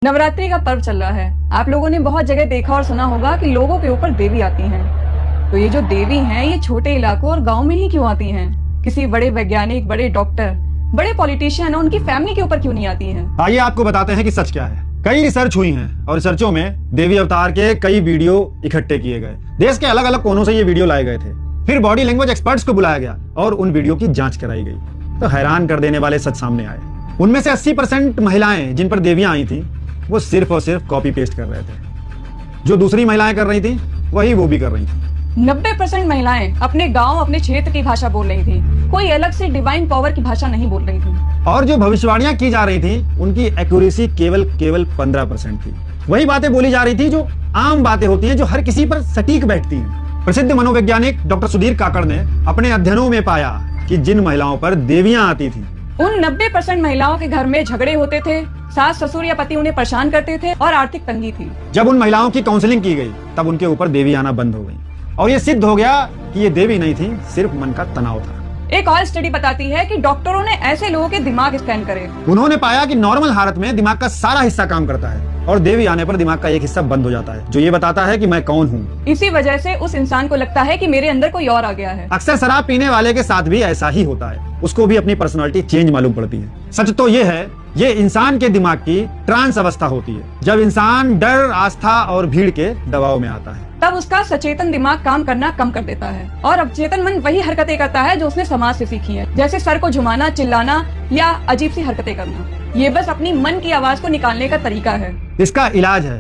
नवरात्रि का पर्व चल रहा है। आप लोगों ने बहुत जगह देखा और सुना होगा कि लोगों के ऊपर देवी आती हैं। तो ये जो देवी हैं ये छोटे इलाकों और गांव में ही क्यों आती हैं? किसी बड़े वैज्ञानिक, बड़े डॉक्टर, बड़े पॉलिटिशियन और उनकी फैमिली के ऊपर क्यों नहीं आती हैं? आइए आपको बताते हैं कि सच क्या है। कई रिसर्च हुई हैं और रिसर्चों में देवी अवतार के कई वीडियो इकट्ठे किए गए। देश के अलग अलग कोनों से ये वीडियो लाए गए थे। फिर बॉडी लैंग्वेज एक्सपर्ट्स को बुलाया गया और उन वीडियो की जांच कराई गई। तो हैरान कर देने वाले सच सामने आए। उनमें से 80% महिलाएं जिन पर देवियां आई थी वो सिर्फ और सिर्फ कॉपी पेस्ट कर रहे थे। जो दूसरी महिलाएं कर रही थी वही वो भी कर रही थी। 90% महिलाएं अपने गांव, अपने क्षेत्र की भाषा बोल रही थी। कोई अलग से डिवाइन पावर की भाषा नहीं बोल रही थी। और जो भविष्यवाणियां की जा रही थी उनकी एक्यूरेसी केवल 15% थी। वही बातें बोली जा रही थी जो आम बातें होती हैं, जो हर किसी पर सटीक बैठती हैं। प्रसिद्ध मनोवैज्ञानिक डॉक्टर सुधीर काकड़ ने अपने अध्ययनों में पाया कि जिन महिलाओं पर देवियां आती थी उन 90% महिलाओं के घर में झगड़े होते थे, सास ससुर या पति उन्हें परेशान करते थे और आर्थिक तंगी थी। जब उन महिलाओं की काउंसलिंग की गई तब उनके ऊपर देवी आना बंद हो गई और ये सिद्ध हो गया कि ये देवी नहीं थी, सिर्फ मन का तनाव था। एक और स्टडी बताती है कि डॉक्टरों ने ऐसे लोगों के दिमाग स्कैन करे। उन्होंने पाया कि नॉर्मल हालत में दिमाग का सारा हिस्सा काम करता है और देवी आने पर दिमाग का एक हिस्सा बंद हो जाता है, जो ये बताता है कि मैं कौन हूँ। इसी वजह से उस इंसान को लगता है कि मेरे अंदर कोई और आ गया है। अक्सर शराब पीने वाले के साथ भी ऐसा ही होता है। उसको भी अपनी पर्सनालिटी चेंज मालूम पड़ती है। सच तो ये है, ये इंसान के दिमाग की ट्रांस अवस्था होती है, जब इंसान डर, आस्था और भीड़ के दबाव में आता है। तब उसका सचेतन दिमाग काम करना कम कर देता है और अवचेतन मन वही हरकतें करता है जो उसने समाज से सीखी है, जैसे सर को झुमाना, चिल्लाना या अजीब सी हरकतें करना। ये बस अपनी मन की आवाज को निकालने का तरीका है। इसका इलाज है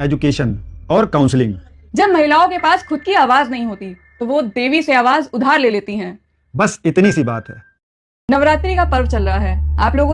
एजुकेशन और काउंसलिंग। जब महिलाओं के पास खुद की आवाज नहीं होती तो वो देवी से आवाज उधार ले लेती हैं। बस इतनी सी बात है। नवरात्रि का पर्व चल रहा है। आप लोगों